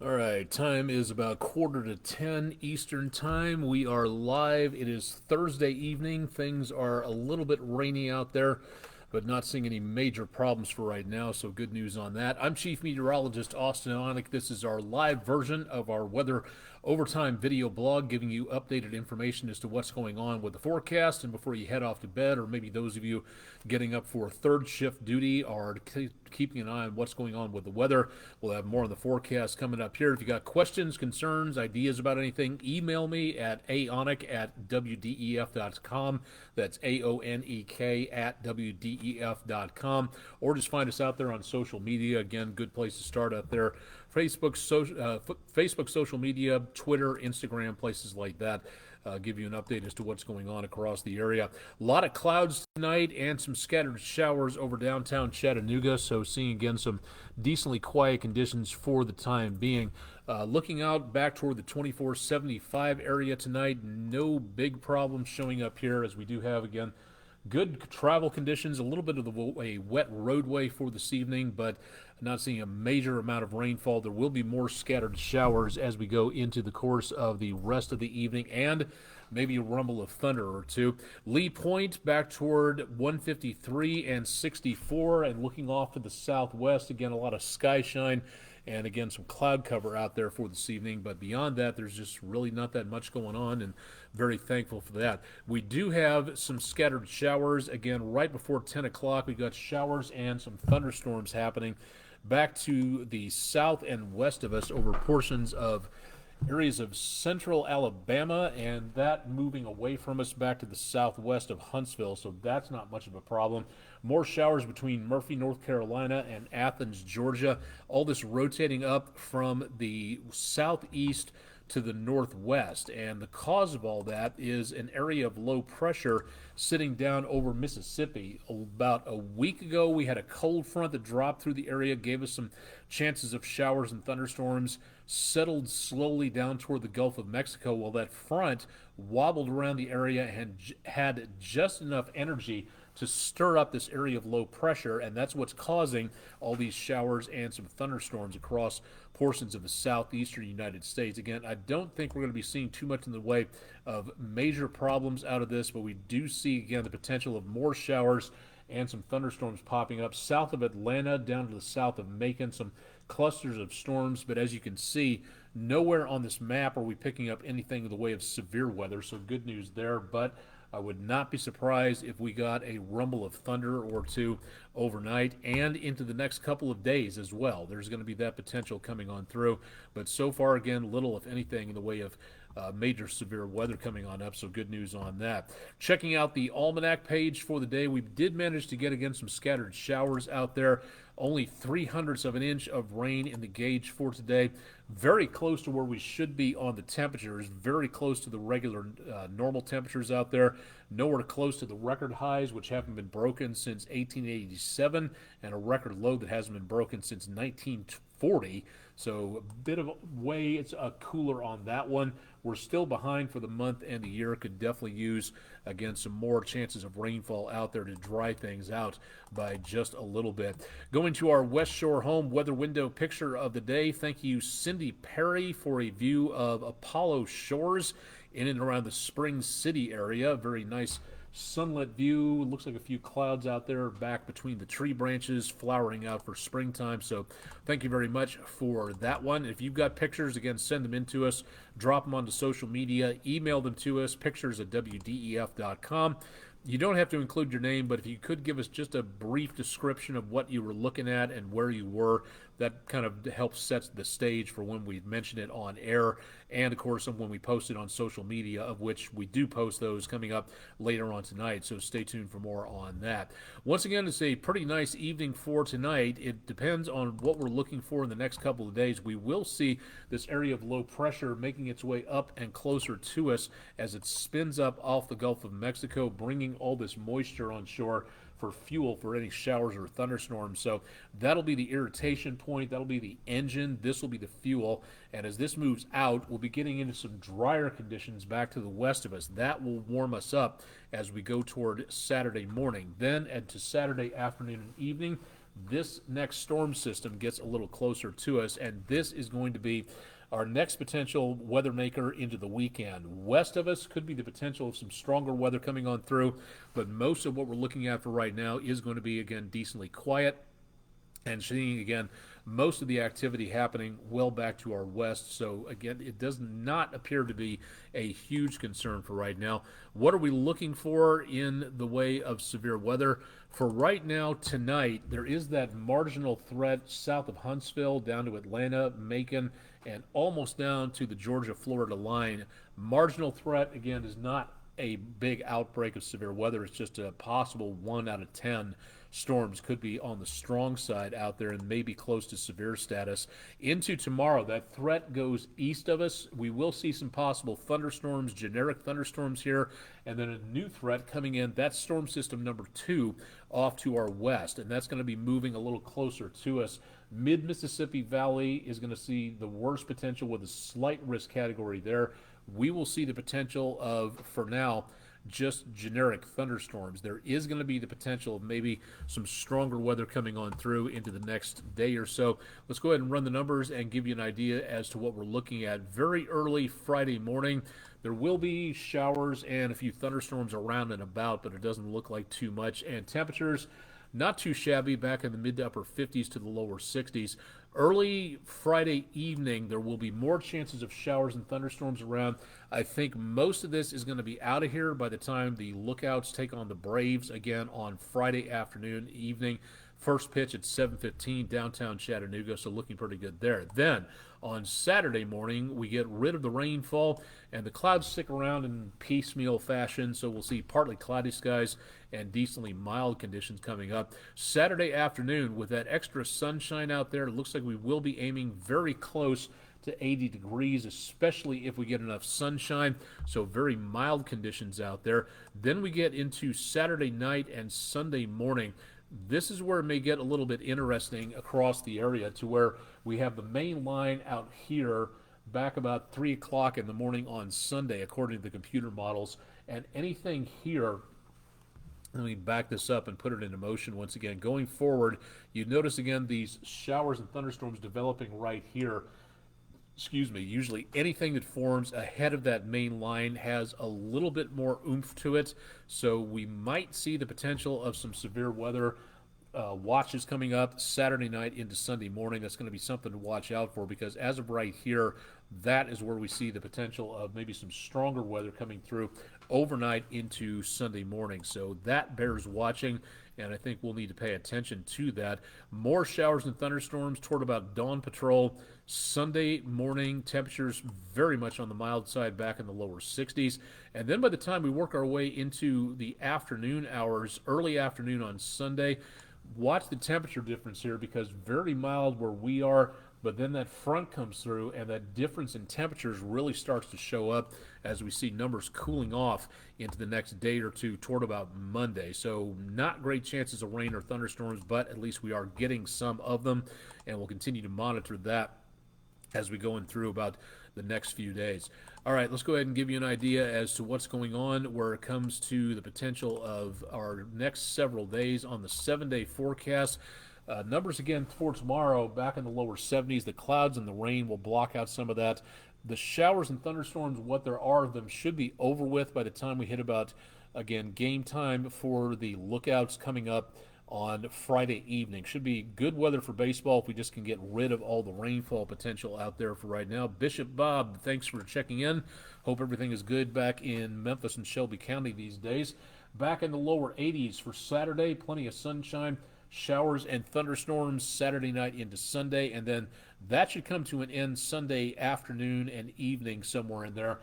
All right, time is about quarter to 10 Eastern Time. We are live. It is Thursday evening. Things are a little bit rainy out there, but not seeing any major problems for right now, so good news on that. I'm Chief Meteorologist Austen Onek. This is our live version of our weather overtime video blog, giving you updated information as to what's going on with the forecast. And before you head off to bed, or maybe those of you getting up for third shift duty are keeping an eye on what's going on with the weather, we'll have more on the forecast coming up here. If you got questions, concerns, ideas about anything, email me at aonek@wdef.com. That's AONEK@wdef.com, or just find us out there on social media. Again, good place to start out there. Facebook, social media, Twitter, Instagram, places like that. Give you an update as to what's going on across the area. A lot of clouds tonight and some scattered showers over downtown Chattanooga, so seeing again some decently quiet conditions for the time being. Looking out back toward the 2475 area tonight, no big problems showing up here, as we do have again good travel conditions, a little bit of a wet roadway for this evening, but not seeing a major amount of rainfall. There will be more scattered showers as we go into the course of the rest of the evening, and maybe a rumble of thunder or two. Lee Point back toward 153 and 64, and looking off to the southwest, again, a lot of sky shine. And again, some cloud cover out there for this evening. But beyond that, there's just really not that much going on, and very thankful for that. We do have some scattered showers. Again, right before 10 o'clock, we got showers and some thunderstorms happening back to the south and west of us over portions of areas of central Alabama, and that moving away from us back to the southwest of Huntsville, so that's not much of a problem. More showers between Murphy, North Carolina, and Athens, Georgia. All this rotating up from the southeast to the northwest, and the cause of all that is an area of low pressure sitting down over Mississippi. About a week ago, we had a cold front that dropped through the area, gave us some chances of showers and thunderstorms, settled slowly down toward the Gulf of Mexico. Well, that front wobbled around the area and had just enough energy to stir up this area of low pressure, and that's what's causing all these showers and some thunderstorms across portions of the southeastern United States. Again, I don't think we're going to be seeing too much in the way of major problems out of this, but we do see, again, the potential of more showers and some thunderstorms popping up south of Atlanta, down to the south of Macon, some clusters of storms. But as you can see, nowhere on this map are we picking up anything in the way of severe weather, so good news there. But I would not be surprised if we got a rumble of thunder or two overnight and into the next couple of days as well. There's going to be that potential coming on through. But so far, again, little, if anything, in the way of major severe weather coming on up, so good news on that. Checking out the almanac page for the day, we did manage to get again some scattered showers out there. Only 0.03 of an inch of rain in the gauge for today. Very close to where we should be on the temperatures. Very close to the regular normal temperatures out there. Nowhere close to the record highs, which haven't been broken since 1887, and a record low that hasn't been broken since 1940. So a bit of a way it's cooler on that one. We're still behind for the month and the year. Could definitely use, again, some more chances of rainfall out there to dry things out by just a little bit. Going to our West Shore home weather window picture of the day. Thank you, Cindy Perry, for a view of Apollo Shores in and around the Spring City area. Very nice sunlit view. Looks like a few clouds out there back between the tree branches, flowering out for springtime. So thank you very much for that one. If you've got pictures, again, send them in to us. Drop them onto social media. Email them to us, pictures@wdef.com. You don't have to include your name, but if you could give us just a brief description of what you were looking at and where you were, that kind of helps set the stage for when we mention it on air, and of course when we post it on social media, of which we do post those coming up later on tonight, so stay tuned for more on that. Once again, it's a pretty nice evening for tonight. It depends on what we're looking for in the next couple of days. We will see this area of low pressure making its way up and closer to us as it spins up off the Gulf of Mexico, bringing all this moisture on shore for fuel for any showers or thunderstorms. So that'll be the irritation point. That'll be the engine. This will be the fuel. And as this moves out, we'll be getting into some drier conditions back to the west of us. That will warm us up as we go toward Saturday morning. Then into Saturday afternoon and evening, this next storm system gets a little closer to us, and this is going to be our next potential weather maker into the weekend. West of us could be the potential of some stronger weather coming on through, but most of what we're looking at for right now is going to be, again, decently quiet. And seeing, again, most of the activity happening well back to our west. So, again, it does not appear to be a huge concern for right now. What are we looking for in the way of severe weather? For right now, tonight, there is that marginal threat south of Huntsville down to Atlanta, Macon, and almost down to the Georgia-Florida line. Marginal threat, again, is not a big outbreak of severe weather. It's just a possible 1 out of 10 storms could be on the strong side out there and maybe close to severe status. Into tomorrow, that threat goes east of us. We will see some possible thunderstorms, generic thunderstorms here, and then a new threat coming in. That's storm system number 2 off to our west, and that's going to be moving a little closer to us. Mid-Mississippi Valley is going to see the worst potential with a slight risk category there. We will see the potential of, for now, just generic thunderstorms. There is going to be the potential of maybe some stronger weather coming on through into the next day or so. Let's go ahead and run the numbers and give you an idea as to what we're looking at. Very early Friday morning, there will be showers and a few thunderstorms around and about, but it doesn't look like too much. And temperatures, not too shabby, back in the mid to upper 50s to the lower 60s. Early Friday evening, there will be more chances of showers and thunderstorms around. I think most of this is going to be out of here by the time the Lookouts take on the Braves again on Friday afternoon, evening. First pitch at 7:15 downtown Chattanooga, so looking pretty good there. Then on Saturday morning, we get rid of the rainfall, and the clouds stick around in piecemeal fashion, so we'll see partly cloudy skies and decently mild conditions coming up. Saturday afternoon, with that extra sunshine out there, it looks like we will be aiming very close to 80 degrees, especially if we get enough sunshine, so very mild conditions out there. Then we get into Saturday night and Sunday morning. This is where it may get a little bit interesting across the area, to where we have the main line out here back about 3 o'clock in the morning on Sunday, according to the computer models. And anything here, let me back this up and put it into motion once again. Going forward, you notice again these showers and thunderstorms developing right here. Usually anything that forms ahead of that main line has a little bit more oomph to it, so we might see the potential of some severe weather watches coming up Saturday night into Sunday morning. That's going to be something to watch out for, because as of right here, that is where we see the potential of maybe some stronger weather coming through overnight into Sunday morning. So that bears watching, and I think we'll need to pay attention to that. More showers and thunderstorms toward about dawn patrol. Sunday morning, temperatures very much on the mild side, back in the lower 60s. And then by the time we work our way into the afternoon hours, early afternoon on Sunday, watch the temperature difference here, because very mild where we are, but then that front comes through and that difference in temperatures really starts to show up as we see numbers cooling off into the next day or two toward about Monday. So not great chances of rain or thunderstorms, but at least we are getting some of them, and we'll continue to monitor that as we go in through about the next few days. All right, let's go ahead and give you an idea as to what's going on where it comes to the potential of our next several days on the 7-day forecast. Numbers again for tomorrow back in the lower 70s. The clouds and the rain will block out some of that. The showers and thunderstorms, what there are of them, should be over with by the time we hit about, again, game time for the Lookouts coming up on Friday evening. Should be good weather for baseball if we just can get rid of all the rainfall potential out there for right now. Bishop Bob, thanks for checking in. Hope everything is good back in Memphis and Shelby County these days. Back in the lower 80s for Saturday, plenty of sunshine. Showers and thunderstorms Saturday night into Sunday, and then that should come to an end Sunday afternoon and evening, somewhere in there.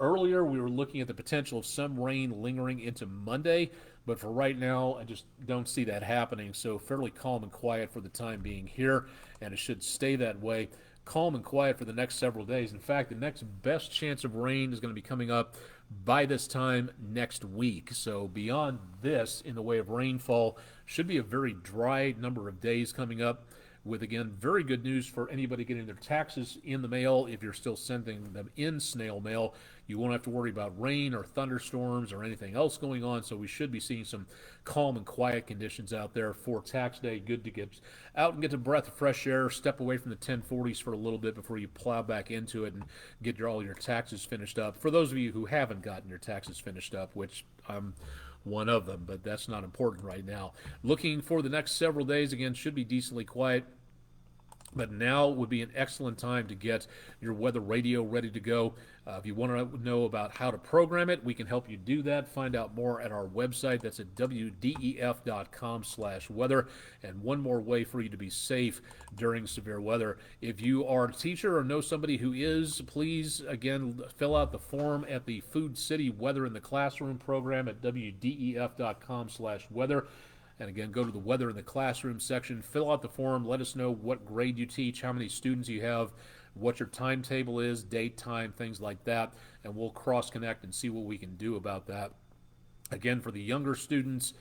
Earlier, we were looking at the potential of some rain lingering into Monday, but for right now, I just don't see that happening. So fairly calm and quiet for the time being here, and it should stay that way. Calm and quiet for the next several days. In fact, the next best chance of rain is going to be coming up by this time next week. So beyond this, in the way of rainfall, should be a very dry number of days coming up. with, again, very good news for anybody getting their taxes in the mail. If you're still sending them in snail mail, you won't have to worry about rain or thunderstorms or anything else going on, so we should be seeing some calm and quiet conditions out there for tax day. Good to get out and get a breath of fresh air, step away from the 1040s for a little bit before you plow back into it and get all your taxes finished up. For those of you who haven't gotten your taxes finished up, which I'm one of them, but that's not important right now. Looking for the next several days, again, should be decently quiet. But now would be an excellent time to get your weather radio ready to go. If you want to know about how to program it, we can help you do that. Find out more at our website. That's at wdef.com/weather. And one more way for you to be safe during severe weather. If you are a teacher or know somebody who is, please, again, fill out the form at the Food City Weather in the Classroom program at wdef.com/weather. And again, go to the Weather in the Classroom section, fill out the form, let us know what grade you teach, how many students you have, what your timetable is, date, time, things like that, and we'll cross-connect and see what we can do about that. Again, for the younger students,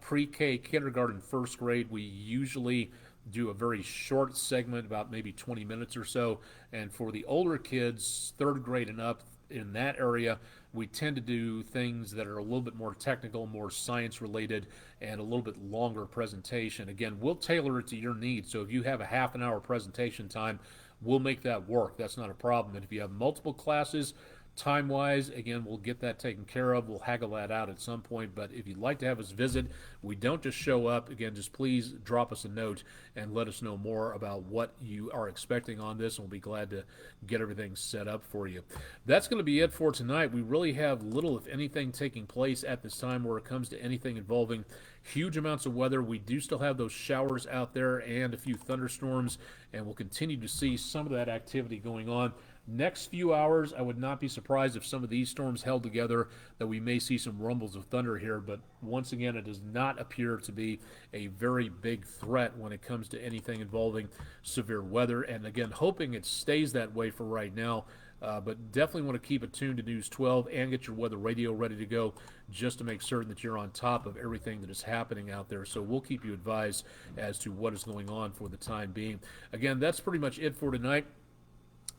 pre-K, kindergarten, first grade, we usually do a very short segment, about maybe 20 minutes or so. And for the older kids, third grade and up, in that area, we tend to do things that are a little bit more technical, more science related, and a little bit longer presentation. Again, we'll tailor it to your needs. So if you have a half an hour presentation time, we'll make that work. That's not a problem. And if you have multiple classes, time-wise, again, we'll get that taken care of. We'll haggle that out at some point. But if you'd like to have us visit, we don't just show up. Again, just please drop us a note and let us know more about what you are expecting on this, and we'll be glad to get everything set up for you. That's going to be it for tonight. We really have little, if anything, taking place at this time where it comes to anything involving huge amounts of weather. We do still have those showers out there and a few thunderstorms, and we'll continue to see some of that activity going on. Next few hours, I would not be surprised if some of these storms held together, that we may see some rumbles of thunder here. But once again, it does not appear to be a very big threat when it comes to anything involving severe weather. And again, hoping it stays that way for right now. But definitely want to keep it tuned to News 12 and get your weather radio ready to go, just to make certain that you're on top of everything that is happening out there. So we'll keep you advised as to what is going on for the time being. Again, that's pretty much it for tonight.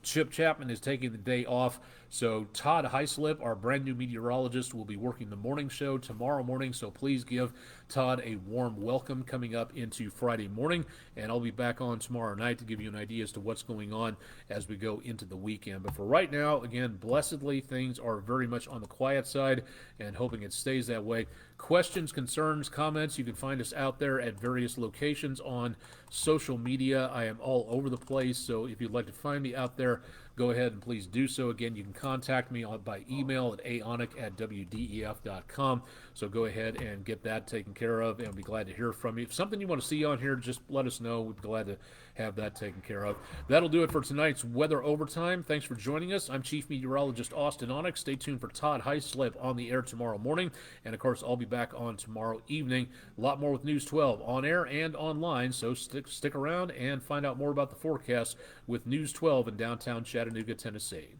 Chip Chapman is taking the day off, so Todd Heislip, our brand new meteorologist, will be working the morning show tomorrow morning, so please give Todd a warm welcome coming up into Friday morning, and I'll be back on tomorrow night to give you an idea as to what's going on as we go into the weekend. But for right now, again, blessedly, things are very much on the quiet side, and hoping it stays that way. Questions, concerns, comments, you can find us out there at various locations on social media. I am all over the place, so if you'd like to find me out there, go ahead and please do so. Again, you can contact me by email at aonek@wdef.com. So go ahead and get that taken care of, and I'll be glad to hear from you. If something you want to see on here, just let us know. We'd be glad to have that taken care of. That'll do it for tonight's Weather Overtime. Thanks for joining us. I'm Chief Meteorologist Austen Onek. Stay tuned for Todd Heislip on the air tomorrow morning. And, of course, I'll be back on tomorrow evening. A lot more with News 12 on air and online, so stick around and find out more about the forecast with News 12 in downtown Chattanooga, Tennessee.